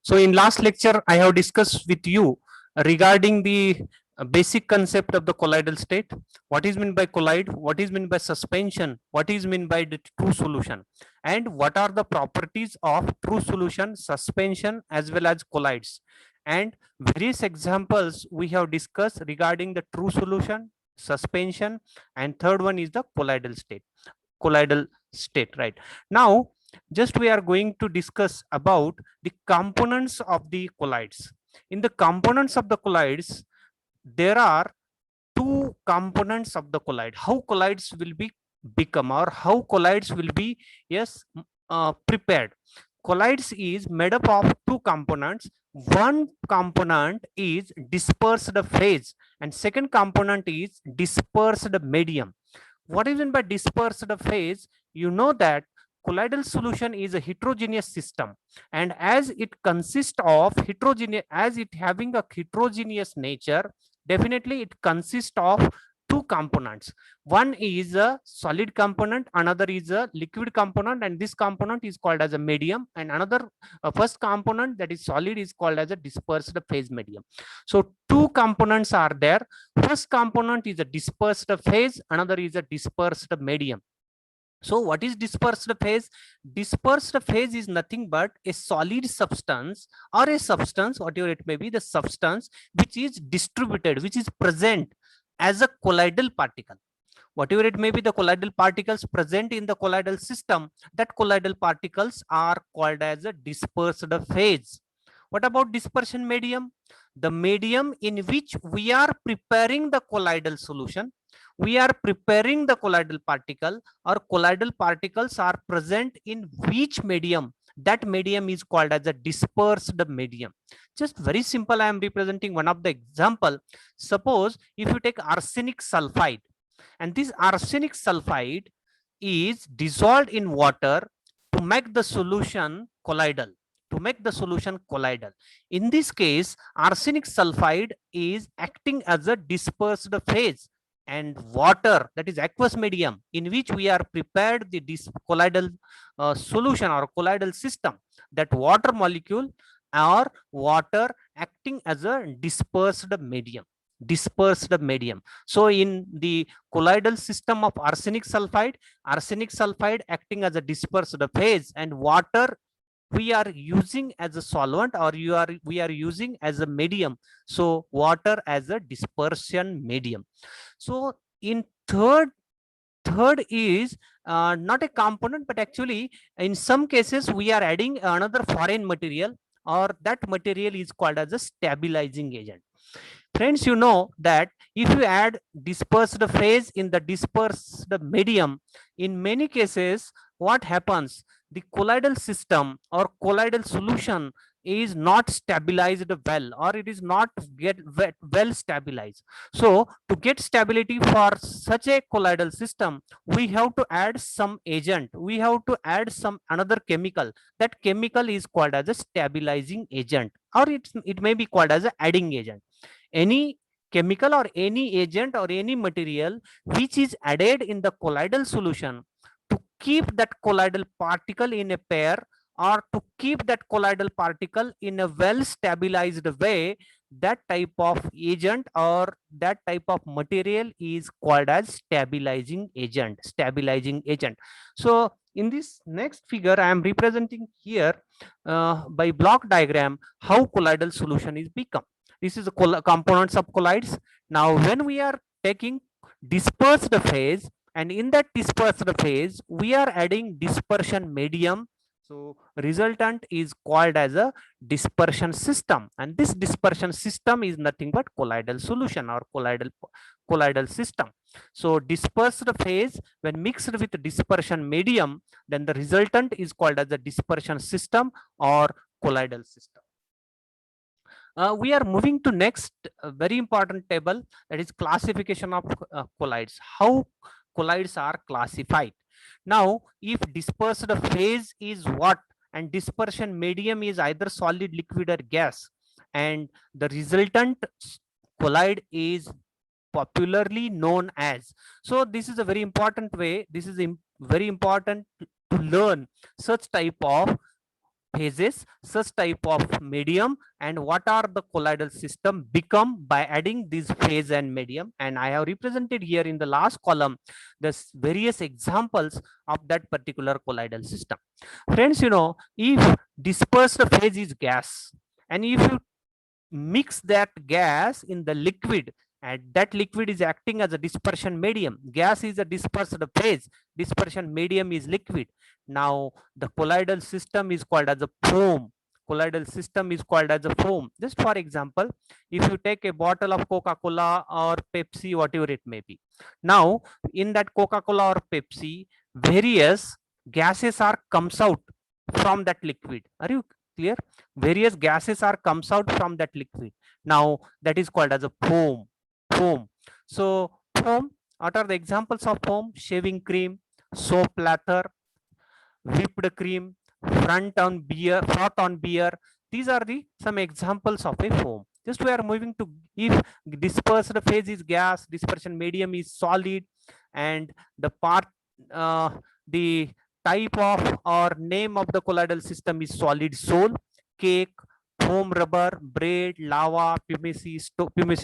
So in last lecture, I have discussed with you regarding the basic concept of the colloidal state. What is meant by collide? What is meant by suspension? What is meant by the true solution? And what are the properties of true solution, suspension, as well as colloids? And various examples we have discussed regarding the true solution, suspension, and third one is the colloidal state. Colloidal state, right? Now, just we are going to discuss about the components of the colloids. In the components of the colloids, there are two components of the colloid. How colloids will be become, or how colloids will be, yes, prepared. Colloids is made up of two components. One component is dispersed phase and second component is dispersed medium. What is meant by dispersed phase? You know that colloidal solution is a heterogeneous system, and as it consists of heterogeneous, as it having a heterogeneous nature, definitely it consists of two components. One is a solid component, another is a liquid component, and this component is called as a medium, and another first component, that is solid, is called as a dispersed phase medium. So two components are there. First component is a dispersed phase, another is a dispersed medium. So what is dispersed phase? Dispersed phase is nothing but a solid substance or a substance, whatever it may be, the substance which is distributed, which is present as a colloidal particle. Whatever it may be, the colloidal particles present in the colloidal system, that colloidal particles are called as a dispersed phase. What about dispersion medium? The medium in which we are preparing the colloidal solution. We are preparing the colloidal particle, or colloidal particles are present in which medium? That medium is called as a dispersed medium. Just very simple, I am representing one of the example. Suppose if you take arsenic sulfide, and this arsenic sulfide is dissolved in water to make the solution colloidal. To make the solution colloidal. In this case, arsenic sulfide is acting as a dispersed phase, and water, that is aqueous medium, in which we are prepared the colloidal solution or colloidal system, that water molecule or water acting as a dispersed medium. Dispersed medium. So in the colloidal system of arsenic sulfide acting as a dispersed phase, and water we are using as a solvent, or we are using as a medium. So water as a dispersion medium. So in third is not a component, but actually in some cases we are adding another foreign material, or that material is called as a stabilizing agent. Friends, you know that if you add dispersed phase in the dispersed medium, in many cases, what happens? The colloidal system or colloidal solution is not stabilized well, or it is not well stabilized. So to get stability for such a colloidal system, we have to add some agent. We have to add some another chemical. That chemical is called as a stabilizing agent, or it may be called as a adding agent. Any chemical or any agent or any material which is added in the colloidal solution to keep that colloidal particle in a pair, or to keep that colloidal particle in a well stabilized way, that type of agent or that type of material is called as stabilizing agent. Stabilizing agent. So in this next figure, I am representing here by block diagram how colloidal solution is become. This is the components of colloids. Now when we are taking dispersed phase, and in that dispersed phase we are adding dispersion medium, so resultant is called as a dispersion system, and this dispersion system is nothing but colloidal solution or colloidal system. So dispersed phase when mixed with dispersion medium, then the resultant is called as a dispersion system or colloidal system. We are moving to next very important table, that is classification of colloids. How colloids are classified? Now, if dispersed phase is what, and dispersion medium is either solid, liquid, or gas, and the resultant colloid is popularly known as. So this is a very important way. This is very important to learn such type of phases, such type of medium, and what are the colloidal system become by adding this phase and medium. And I have represented here in the last column the various examples of that particular colloidal system. Friends, if dispersed phase is gas, and if you mix that gas in the liquid, and that liquid is acting as a dispersion medium, gas is a dispersed phase, dispersion medium is liquid. Now the colloidal system is called as a foam. Colloidal system is called as a foam. Just for example, if you take a bottle of Coca-Cola or Pepsi, whatever it may be, now in that Coca-Cola or Pepsi, various gases are comes out from that liquid. Are you clear? Various gases are comes out from that liquid. Now that is called as a foam. So foam, what are the examples of foam? Shaving cream, soap lather, whipped cream, froth on beer. These are the some examples of a foam. Just we are moving to, if dispersed phase is gas, dispersion medium is solid, and the part the type of or name of the colloidal system is solid sol, cake, foam rubber, bread, lava, pumice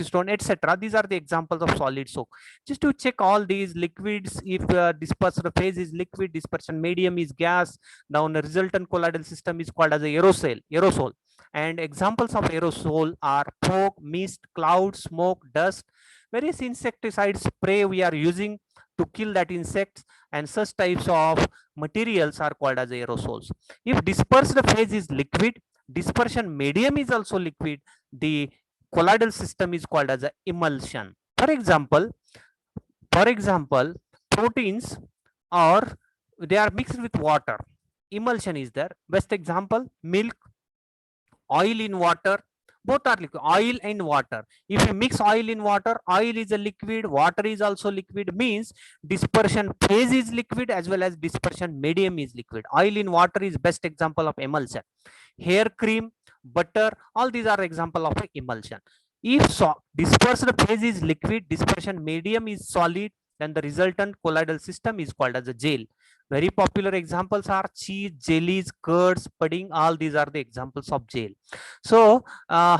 stone, etc. These are the examples of solid soak. Just to check all these liquids, if dispersed phase is liquid, dispersion medium is gas, now the resultant colloidal system is called as a aerosol. And examples of aerosol are fog, mist, cloud, smoke, dust. Various insecticide spray we are using to kill that insects, and such types of materials are called as aerosols. If dispersed phase is liquid, dispersion medium is also liquid, the colloidal system is called as a emulsion. For example, proteins, or they are mixed with water, emulsion is there. Best example, milk, oil in water, both are liquid. Oil and water, if you mix oil in water, oil is a liquid, water is also liquid, means dispersion phase is liquid as well as dispersion medium is liquid. Oil in water is best example of emulsion. Hair cream, butter, all these are example of emulsion. If dispersed phase is liquid, dispersion medium is solid, then the resultant colloidal system is called as a gel. Very popular examples are cheese, jellies, curds, pudding, all these are the examples of gel. So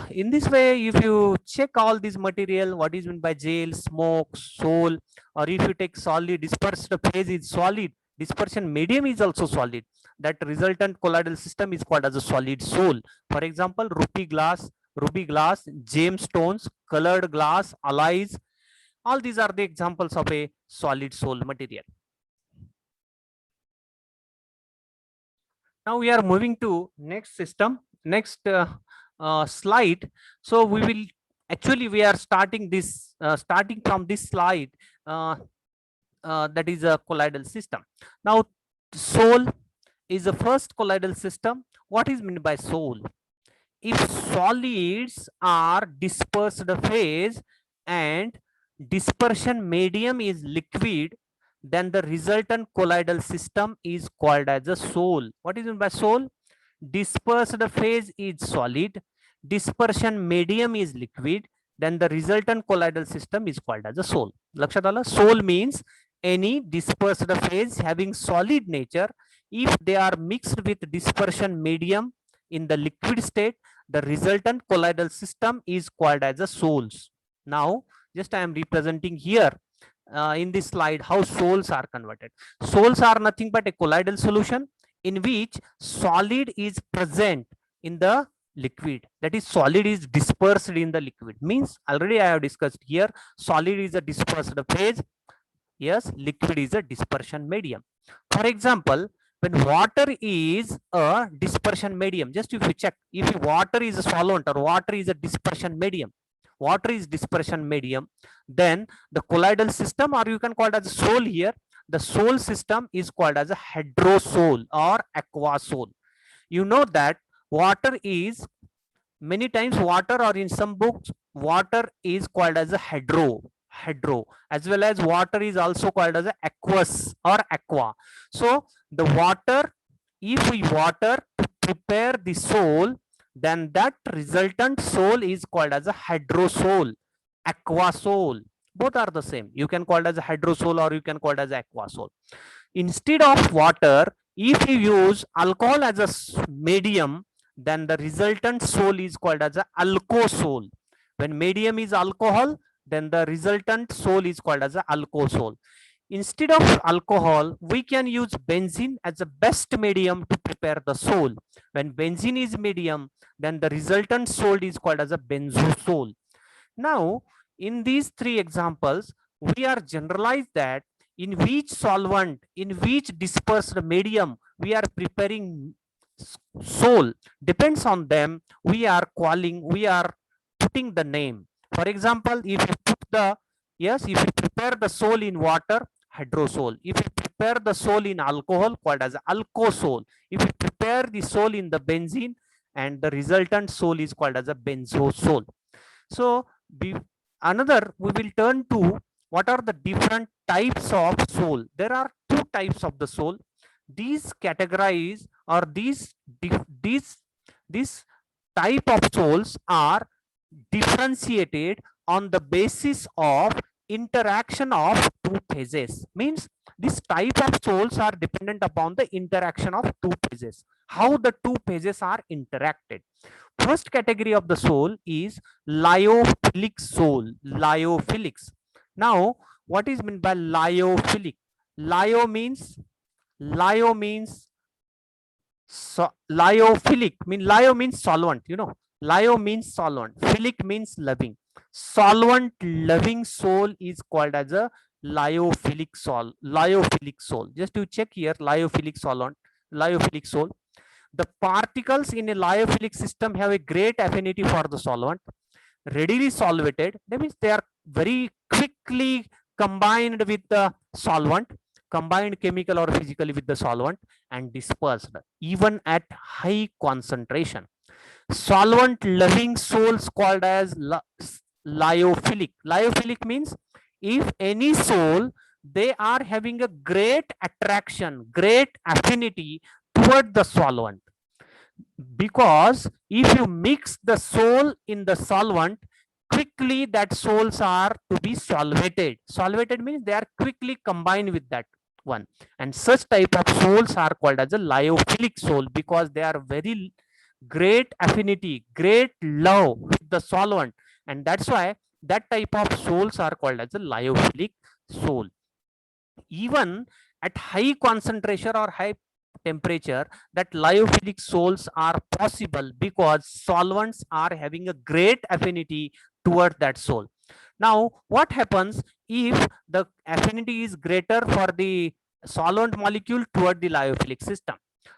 in this way, if you check all these material, what is meant by gel, smoke, sol, or if you take solid, dispersed phase is solid, dispersion medium is also solid, that resultant colloidal system is called as a solid sol. For example, ruby glass, gemstones, colored glass, alloys, all these are the examples of a solid sol material. Now we are moving to next system, next slide. So we are starting from this slide, that is a colloidal system. Now sol is the first colloidal system. What is meant by sol? If solids are dispersed phase and dispersion medium is liquid, then the resultant colloidal system is called as a sol. What is meant by sol? Dispersed phase is solid, dispersion medium is liquid, then the resultant colloidal system is called as a sol. Lakshat ala? Sol means any dispersed phase having solid nature, if they are mixed with dispersion medium in the liquid state, the resultant colloidal system is called as a sols. Now just I am representing here in this slide how sols are converted. Sols are nothing but a colloidal solution in which solid is present in the liquid, that is solid is dispersed in the liquid. Means already I have discussed here, solid is a dispersed phase, yes, liquid is a dispersion medium. For example, when water is a dispersion medium, just if you check, if water is a solvent or water is a dispersion medium, then the colloidal system, or you can call it as a sol here, the sol system is called as a hydrosol or aquasol. You know that water is, many times water, or in some books water is called as a hydro, as well as water is also called as a aqueous or aqua. So the water, if we water to prepare the sol, then that resultant sol is called as a hydrosol, aquasol. Both are the same. You can call it as a hydrosol or you can call it as aquasol. Instead of water, If you use alcohol as a medium, then the resultant sol is called as a alkosol. When medium is alcohol, then the resultant sol is called as a alkosol. Instead of alcohol, we can use benzene as the best medium to prepare the sol. When benzene is medium, then the resultant sol is called as a benzosol. Now, in these three examples, we are generalized that in which solvent, in which dispersed medium we are preparing sol depends on them. We are putting the name. For example, if you put the, yes, if you prepare the sol in water, hydrosol. If you prepare the sol in alcohol, called as alkosol. If you prepare the sol in the benzene, and the resultant sol is called as a benzosol. So another, we will turn to what are the different types of sol. There are two types of the sol. These categorize, or these type of sols are differentiated on the basis of interaction of two phases. Means this type of sols are dependent upon the interaction of two phases, how the two phases are interacted. First category of the sol is lyophilic sol. Lyophilics. Now, what is meant by lyophilic? Lyo means lyophilic. Lyo means solvent. Lyo means solvent. Philic means loving. Solvent loving sol is called as a lyophilic sol. Lyophilic sol. Just to check here, lyophilic solvent, lyophilic sol. The particles in a lyophilic system have a great affinity for the solvent, readily solvated. That means they are very quickly combined with the solvent, combined chemical or physically with the solvent, and dispersed even at high concentration. Solvent loving sols called as lyophilic. Lyophilic means if any sol, they are having a great attraction, great affinity toward the solvent, because if you mix the sol in the solvent, quickly that sols are to be solvated. Solvated means they are quickly combined with that one, and such type of sols are called as a lyophilic sol, because they are very great affinity, great love with the solvent, and that's why that type of sols are called as a lyophilic sol. Even at high concentration or high temperature, that lyophilic sols are possible because solvents are having a great affinity toward that sol. Now, what happens if the affinity is greater for the solvent molecule toward the lyophilic system?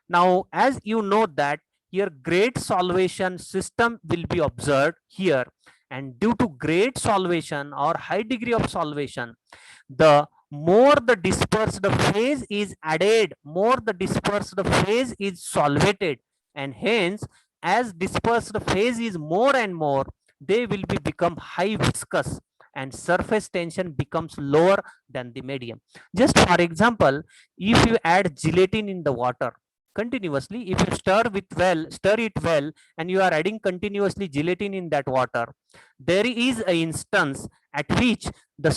Now, as you know that here great solvation system will be observed here, and due to great solvation or high degree of solvation, the more the dispersed phase is added, more the dispersed phase is solvated, and hence as dispersed phase is more and more, they will become high viscous, and surface tension becomes lower than the medium. Just for example, if you add gelatin in the water continuously, if you stir it well, and you are adding continuously gelatin in that water, there is an instance at which the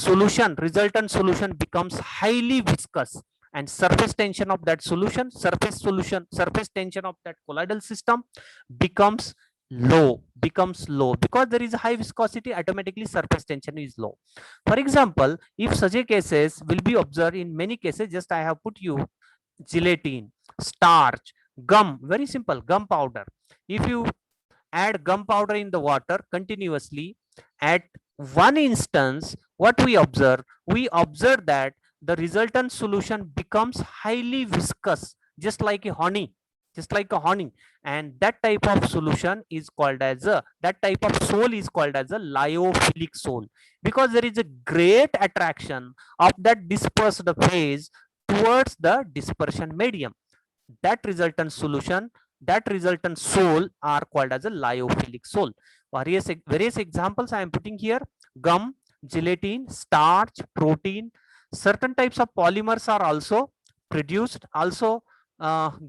resultant solution becomes highly viscous, and surface tension of that surface tension of that colloidal system becomes low, because there is a high viscosity, automatically surface tension is low. For example, if such a cases will be observed in many cases, just I have put you gelatin, starch, gum, very simple, gum powder. If you add gum powder in the water continuously, at one instance, what we observe that the resultant solution becomes highly viscous, just like a honey, and that type of solution is called as that type of sol is called as a lyophilic sol, because there is a great attraction of that dispersed phase towards the dispersion medium. That resultant sol are called as a lyophilic sol. Various examples I am putting here: gum, gelatin, starch, protein. Certain types of polymers are also produced, also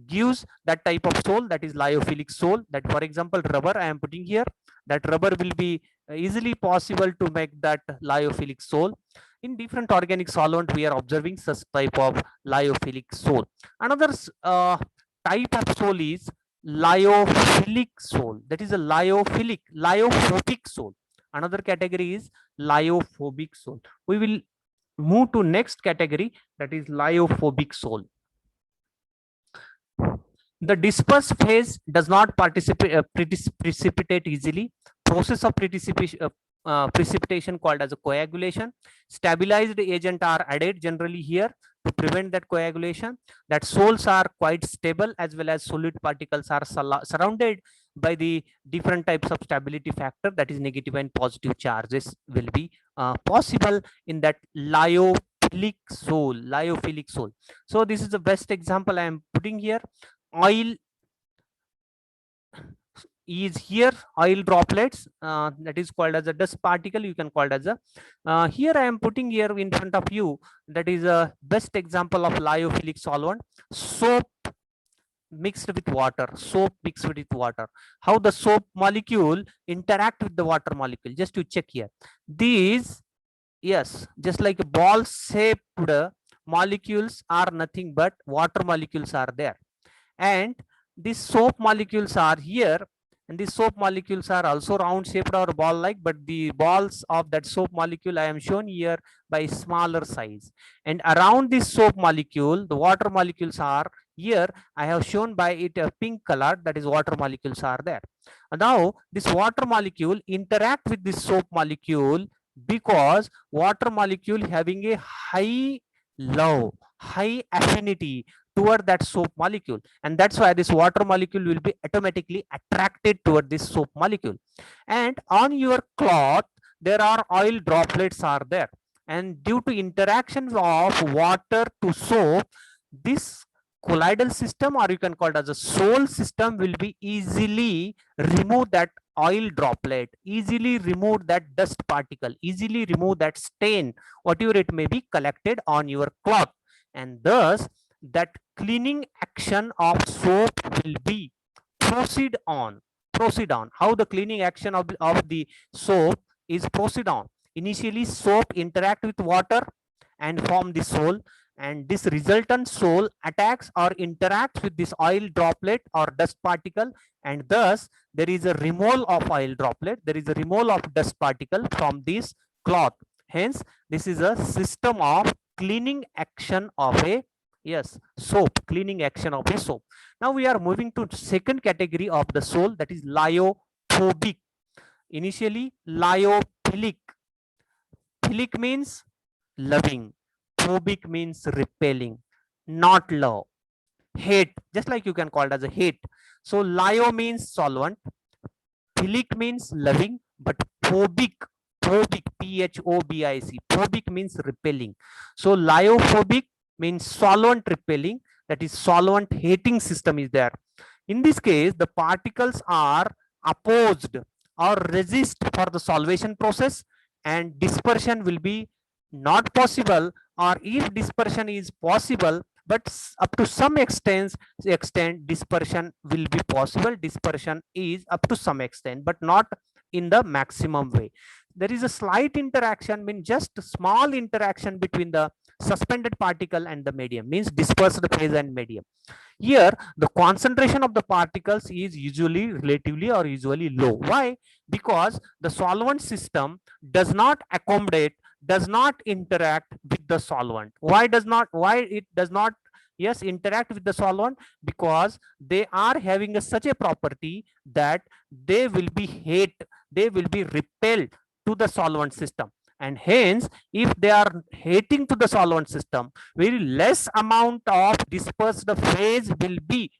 gives that type of sol, that is lyophilic sol. That, for example, rubber I am putting here, that rubber will be easily possible to make that lyophilic sol. In different organic solvent, we are observing such type of lyophilic soul. Another type of soul is lyophilic soul. That is a lyophobic soul. Another category is lyophobic soul. We will move to next category, that is lyophobic soul. The dispersed phase does not precipitate easily. Process of precipitation called as a coagulation. Stabilized agent are added generally here to prevent that coagulation. That soles are quite stable, as well as solid particles are surrounded by the different types of stability factor, that is negative and positive charges will be possible in that lyophilic soul. So this is the best example I am putting here. Oil is here, oil droplets, that is called as a dust particle, you can call it as a here I am putting here in front of you, that is a best example of lyophilic solvent. Soap mixed with water. How the soap molecule interact with the water molecule, just to check here. These, yes, just like a ball shaped molecules are nothing but water molecules are there, and these soap molecules are here, and these soap molecules are also round shaped or ball like, but the balls of that soap molecule I am shown here by smaller size, and around this soap molecule the water molecules are here. I have shown by it a pink color, that is water molecules are there. Now this water molecule interact with this soap molecule because water molecule having a high affinity toward that soap molecule, and that's why this water molecule will be automatically attracted toward this soap molecule. And on your cloth there are oil droplets are there, and due to interaction of water to soap, this colloidal system, or you can call it as a soul system, will be easily remove that oil droplet, easily remove that dust particle, easily remove that stain, whatever it may be collected on your cloth, and thus that cleaning action of soap will be proceed on. How the cleaning action of the soap is proceed on. Initially soap interact with water and form the soul, and this resultant soul attacks or interacts with this oil droplet or dust particle, and thus there is a removal of oil droplet, there is a removal of dust particle from this cloth. Hence this is a system of cleaning action of a soap, cleaning action of a soap. Now we are moving to second category of the soul, that is lyophobic. Initially lyophilic. Philic means loving, phobic means repelling, not love, hate, just like you can call it as a hate. So lyo means solvent, philic means loving, but phobic, P-H-O-B-I-C, phobic means repelling. So lyophobic means solvent repelling, that is solvent hating system is there. In this case the particles are opposed or resist for the solvation process, and dispersion will be not possible, or if dispersion is possible, but up to some extent dispersion will be possible. Dispersion is up to some extent, but not in the maximum way. There is a slight interaction, mean just small interaction between the suspended particle and the medium, means dispersed phase and medium. Here the concentration of the particles is usually relatively or usually low. Why? Because the solvent system does not accommodate, does not interact with the solvent. Why it does not interact with the solvent? Because they are having such a property that they will be repelled to the solvent system, and hence if they are hating to the solvent system, very less amount of dispersed phase will be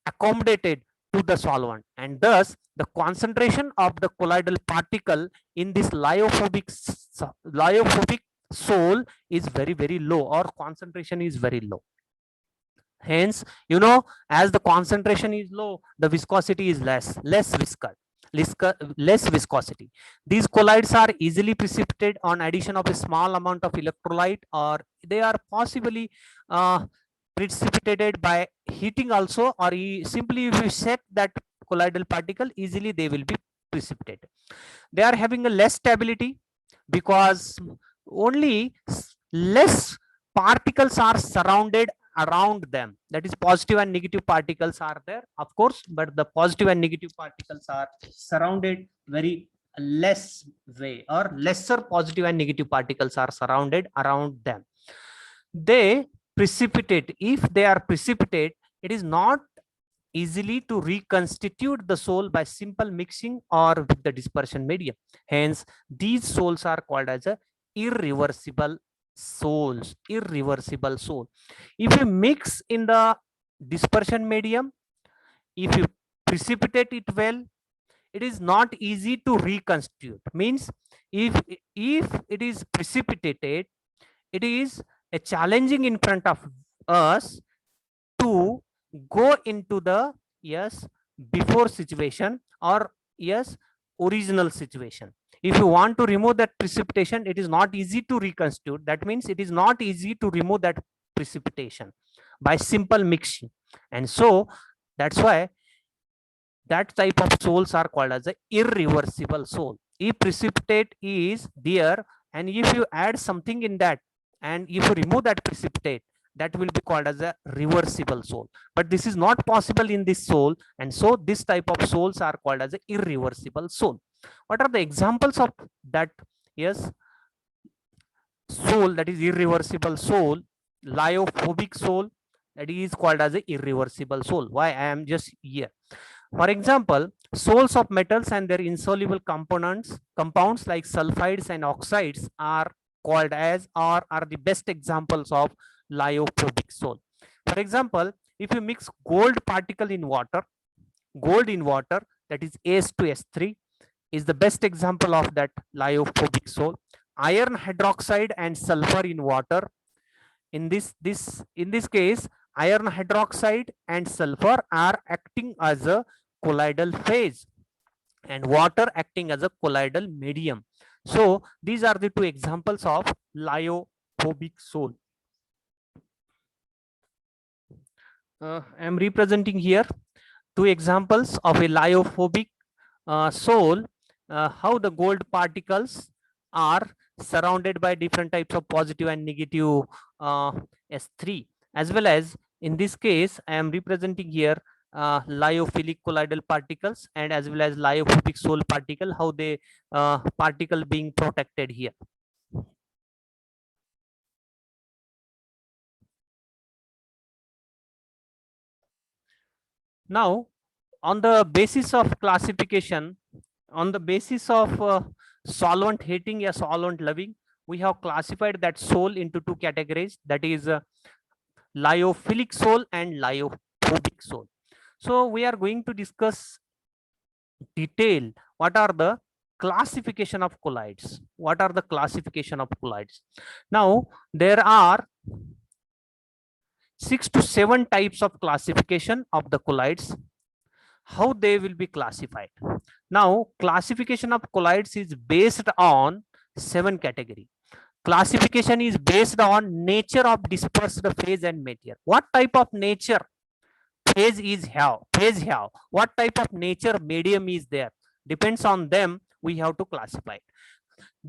accommodated to the solvent, and thus the concentration of the colloidal particle in this lyophobic soul is very low, or concentration is very low. Hence, as the concentration is low, the viscosity is less viscosity. These colloids are easily precipitated on addition of a small amount of electrolyte, or they are possibly precipitated by heating also, or simply if you set that colloidal particle, easily they will be precipitated. They are having a less stability because only less particles are surrounded around them. That is, positive and negative particles are there, of course, but the positive and negative particles are surrounded very less way, or lesser positive and negative particles are surrounded around them. They precipitate. If they are precipitate, it is not easily to reconstitute the soul by simple mixing or with the dispersion medium. Hence, these souls are called as a irreversible souls. Irreversible soul. If you mix in the dispersion medium, if you precipitate it well, it is not easy to reconstitute. Means, if it is precipitated, it is a challenging in front of us to go into the, yes, before situation, or yes, original situation. If you want to remove that precipitation, it is not easy to reconstitute. That means it is not easy to remove that precipitation by simple mixing. And so that's why that type of souls are called as a irreversible soul. If precipitate is there, and if you add something in that, and if you remove that precipitate, that will be called as a reversible soul. But this is not possible in this soul, and so this type of souls are called as a irreversible soul. What are the examples of that? Yes, soul that is irreversible soul. Lyophobic soul, that is called as a irreversible soul. Why I am just here? For example, souls of metals and their insoluble compounds like sulfides and oxides are called as, or are the best examples of lyophobic soul. For example, if you mix gold particle in water, gold in water, that is S2S3, is the best example of that lyophobic soul. Iron hydroxide and sulfur in water. In this case, iron hydroxide and sulfur are acting as a colloidal phase, and water acting as a colloidal medium. So these are the two examples of lyophobic soul. I am representing here two examples of a lyophobic soul, how the gold particles are surrounded by different types of positive and negative S3, as well as in this case I am representing here lyophilic colloidal particles, and as well as lyophobic soul particle, how they particle being protected here. Now, on the basis of classification, on the basis of solvent hating or solvent loving, we have classified that soul into two categories, that is lyophilic soul and lyophobic soul. So we are going to discuss detail what are the classification of colloids. What are the classification of colloids? Now there are 6 to 7 types of classification of the colloids. How they will be classified? Now classification of colloids is based on 7 category. Classification is based on nature of dispersed phase and material. What type of nature phase is have? Phase have. What type of nature medium is there? Depends on them, we have to classify.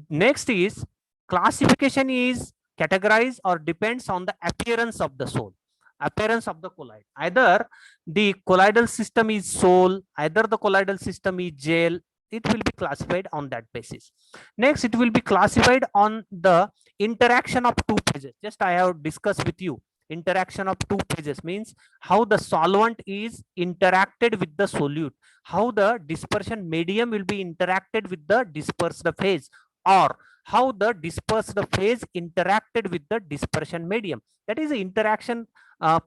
Next is classification is categorized or depends on the appearance of the soul. Appearance of the colloid. Either the colloidal system is soul, either the colloidal system is gel, it will be classified on that basis. Next, it will be classified on the interaction of two phases. Just I have discussed with you. Interaction of two phases means how the solvent is interacted with the solute, how the dispersion medium will be interacted with the dispersed phase, or how the dispersed phase interacted with the dispersion medium. That is the interaction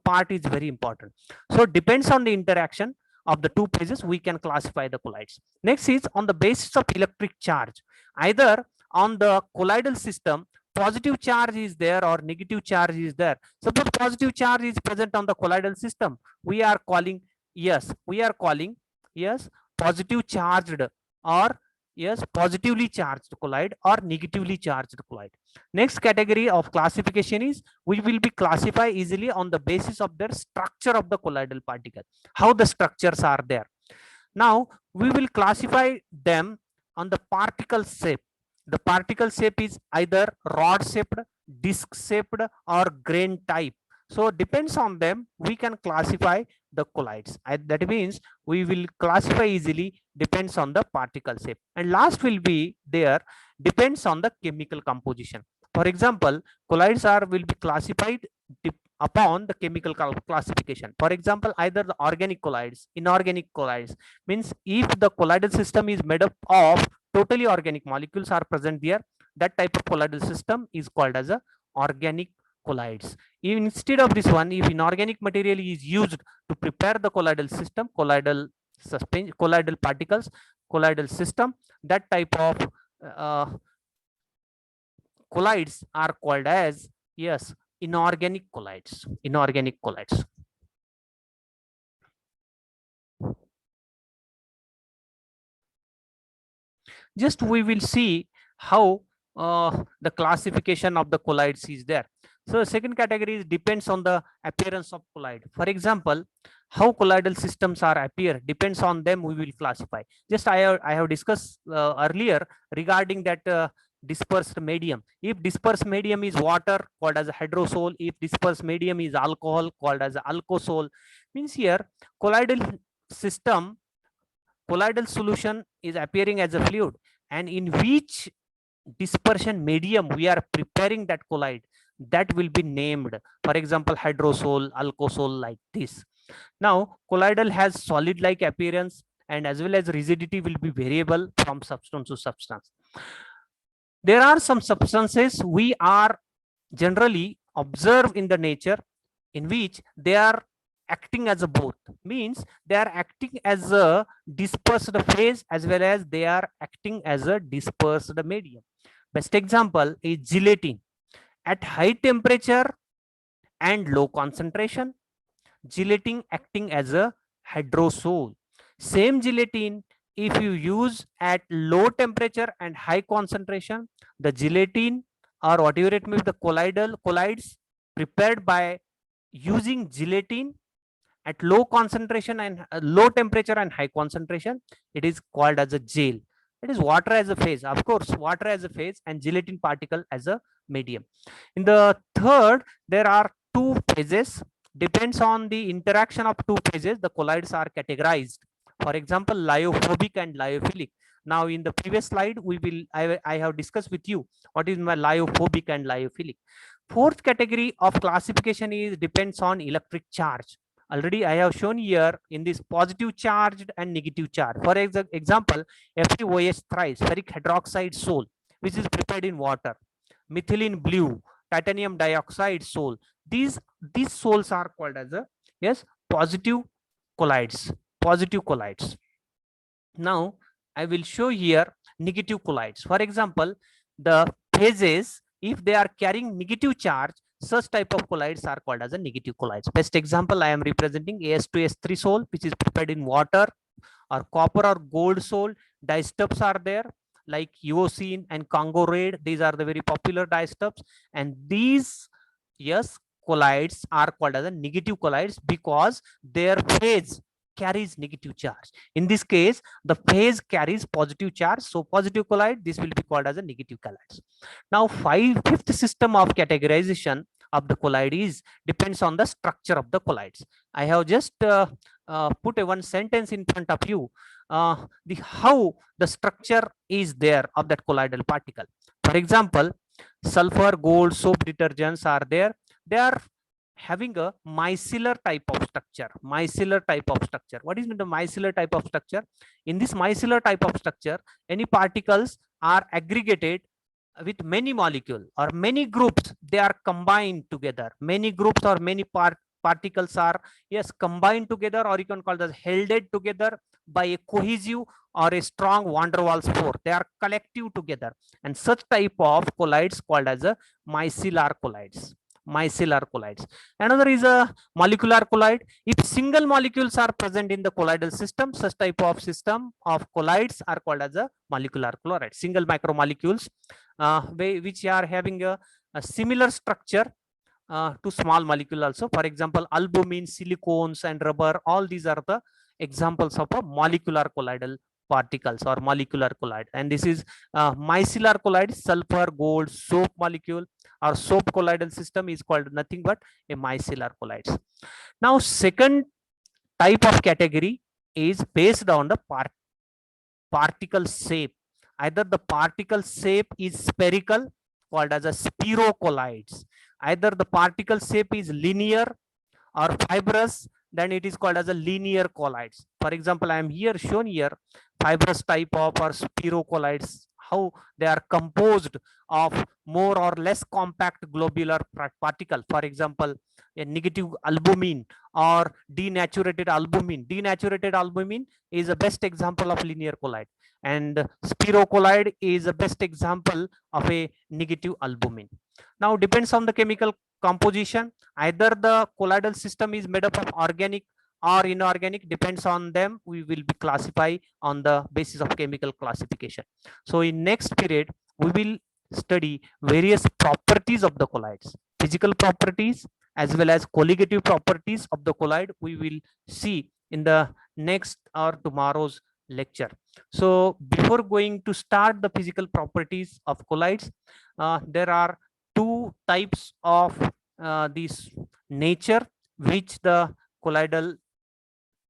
part is very important. So depends on the interaction of the two phases, we can classify the colloids. Next is on the basis of electric charge. Either on the colloidal system, positive charge is there or negative charge is there. Suppose positive charge is present on the colloidal system, we are calling, yes, we are calling, yes, positive charged, or yes, positively charged colloid, or negatively charged colloid. Next category of classification is we will be classify easily on the basis of their structure of the colloidal particle, how the structures are there. Now we will classify them on the particle shape. The particle shape is either rod shaped, disc shaped, or grain type. So depends on them, we can classify the colloids. That means we will classify easily depends on the particle shape. And last will be there depends on the chemical composition. For example, colloids are will be classified upon the chemical classification. For example, either the organic colloids, inorganic colloids, means if the colloidal system is made up of totally organic molecules are present there, that type of colloidal system is called as a organic colloids. Instead of this one, if inorganic material is used to prepare the colloidal system, colloidal suspension, colloidal particles, colloidal system, that type of uh, colloids are called as, yes, inorganic colloids. Inorganic colloids. Just we will see how the classification of the colloids is there. So second category is depends on the appearance of colloid. For example, how colloidal systems are appear depends on them, we will classify. Just I have discussed earlier regarding that dispersed medium. If dispersed medium is water, called as a hydrosol. If dispersed medium is alcohol, called as alkosol. Means here colloidal system, colloidal solution is appearing as a fluid, and in which dispersion medium we are preparing that colloid, that will be named. For example, hydrosol, alkosol, like this. Now colloidal has solid like appearance, and as well as rigidity will be variable from substance to substance. There are some substances we are generally observe in the nature in which they are acting as a both, means they are acting as a dispersed phase as well as they are acting as a dispersed medium. Best example is gelatin. At high temperature and low concentration, gelatin acting as a hydrosol. Same gelatin, if you use at low temperature and high concentration, the gelatin or whatever it may be, the colloids prepared by using gelatin at low concentration and low temperature and high concentration, it is called as a gel. It is water as a phase, of course, water as a phase and gelatin particle as a medium. In the third, there are two phases. Depends on the interaction of two phases, the colloids are categorized. For example, lyophobic and lyophilic. Now in the previous slide, I have discussed with you what is my lyophobic and lyophilic. Fourth category of classification is depends on electric charge. Already I have shown here in this positive charged and negative charge. For example, FeOH thrice, ferric hydroxide sol, which is prepared in water, methylene blue, titanium dioxide sol. These sols are called as a, yes, positive colloids. Positive colloids. Now I will show here negative colloids. For example, the phases, if they are carrying negative charge, such type of colloids are called as a negative colloids. Best example, I am representing As2S3 sol, which is prepared in water, or copper or gold sol. Disturbs are there like eosine and Congo red. These are the very popular disturbs, and these, yes, colloids are called as a negative colloids because their phase carries negative charge. In this case, the phase carries positive charge, so positive colloid, this will be called as a negative colloids. Now fifth system of categorization of the colloid is depends on the structure of the colloids. I have just put a one sentence in front of you, the how the structure is there of that colloidal particle. For example, sulfur, gold, soap detergents are there. They are having a micellar type of structure. Micellar type of structure. What is the micellar type of structure? In this micellar type of structure, any particles are aggregated with many molecule or many groups, they are combined together. Many groups or many particles are, yes, combined together, or you can call them held together by a cohesive or a strong van der Waals force. They are collective together, and such type of colloids called as a micellar colloids. Micellar colloids. Another is a molecular colloid. If single molecules are present in the colloidal system, such type of system of colloids are called as a molecular chloride. Single macromolecules which are having a similar structure to small molecule also. For example, albumin, silicones and rubber, all these are the examples of a molecular colloidal particles or molecular colloid, and this is micellar colloid, sulfur, gold, soap molecule or soap colloidal system is called nothing but a micellar colloids. Now second type of category is based on the particle shape. Either the particle shape is spherical, called as a spirocolloids. Either the particle shape is linear or fibrous, then it is called as a linear colloids. For example, I am here shown here fibrous type of or spirocolloids, how they are composed of more or less compact globular particle. For example, a negative albumin or denaturated albumin. Denaturated albumin is the best example of linear colloid, and spirocolloid is the best example of a negative albumin. Now depends on the chemical composition. Either the colloidal system is made up of organic or inorganic, depends on them. We will be classify on the basis of chemical classification. So in next period, we will study various properties of the colloids, physical properties as well as colligative properties of the colloid. We will see in the next or tomorrow's lecture. So before going to start the physical properties of colloids, there are two types of this nature which the colloidal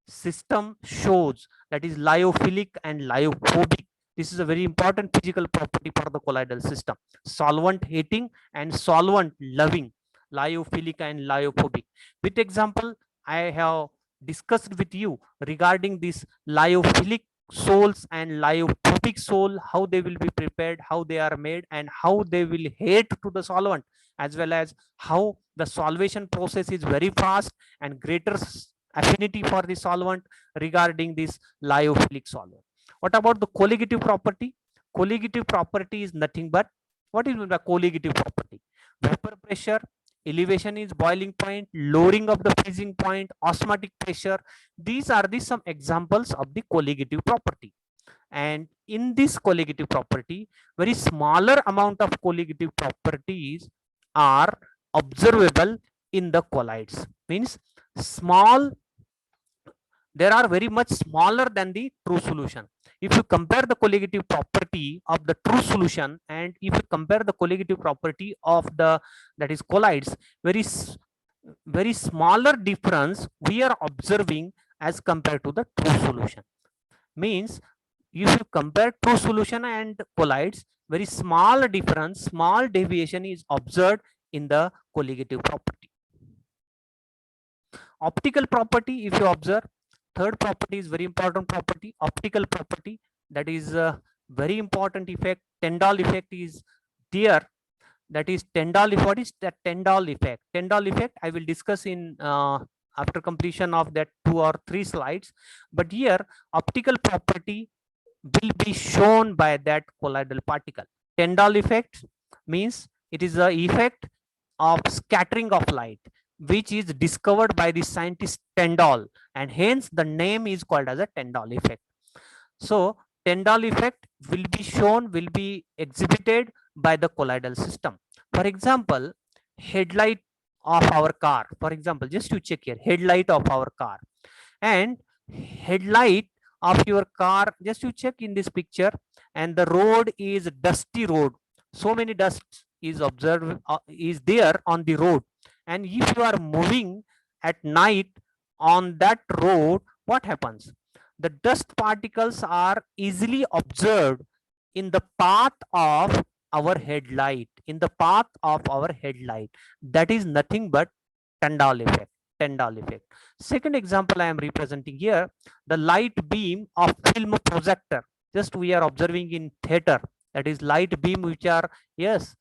system shows, that is lyophilic and lyophobic. This is a very important physical property for the colloidal system. Solvent hating and solvent loving, lyophilic and lyophobic. With example, I have discussed with you regarding this lyophilic sols and lyophobic sol, how they will be prepared, how they are made, and how they will hate to the solvent, as well as how the solvation process is very fast and greater affinity for the solvent regarding this lyophilic solvent. What about the colligative property? Colligative property is nothing but, what is the colligative property? Vapor pressure, elevation is boiling point, lowering of the freezing point, osmotic pressure. These are the some examples of the colligative property. And in this colligative property, very smaller amount of colligative properties are observable in the colloids. Means small, there are very much smaller than the true solution. If you compare the colligative property of the true solution and if you compare the colligative property of the, that is colloids, very smaller difference we are observing as compared to the true solution. Means if you compare true solution and colloids, very small difference, small deviation is observed in the colligative property. Optical property, if you observe, third property is very important property, optical property. That is a very important effect. Tyndall effect is there. That is Tyndall. What is that Tyndall effect? Tyndall effect I will discuss in after completion of that 2 or 3 slides. But here optical property will be shown by that colloidal particle. Tyndall effect means it is the effect of scattering of light, which is discovered by the scientist Tyndall, and hence the name is called as a Tyndall effect. So Tyndall effect will be shown, will be exhibited by the colloidal system. For example, headlight of our car. For example, just to check here, headlight of our car and headlight of your car, just to check in this picture, and the road is dusty road. So many dust is observed, is there on the road, and if you are moving at night on that road, what happens? The dust particles are easily observed in the path of our headlight, in the path of our headlight. That is nothing but Tyndall effect. Tyndall effect. Second example I am representing here, the light beam of film projector. Just we are observing in theater, that is light beam which are, yes,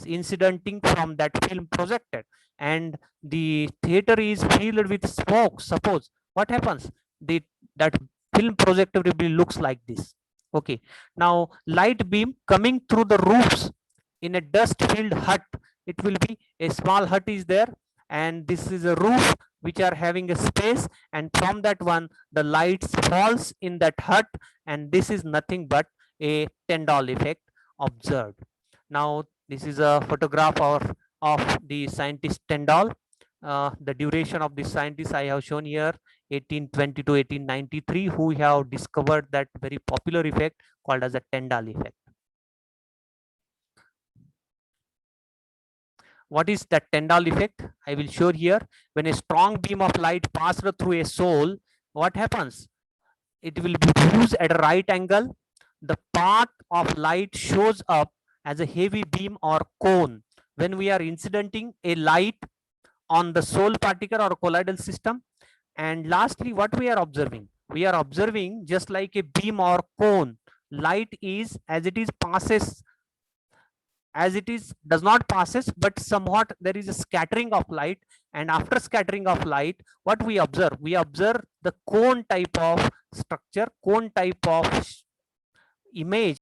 incidenting from that film projected, and the theater is filled with smoke. Suppose what happens, that film projector will be looks like this. Okay, now light beam coming through the roofs in a dust filled hut, it will be a small hut is there, and this is a roof which are having a space, and from that one the lights falls in that hut, and this is nothing but a Tyndall effect observed. Now this is a photograph of the scientist Tyndall. The duration of this scientist I have shown here, 1820 to 1893, who have discovered that very popular effect called as the Tyndall effect. What is that Tyndall effect? I will show here. When a strong beam of light passes through a soul, what happens? It will be fused at a right angle. The path of light shows up as a heavy beam or cone when we are incidenting a light on the soul particle or colloidal system. And lastly, what we are observing? We are observing just like a beam or cone. Light is as it is passes, as it is does not passes, but somewhat there is a scattering of light. And after scattering of light, what we observe? We observe the cone type of structure, cone type of image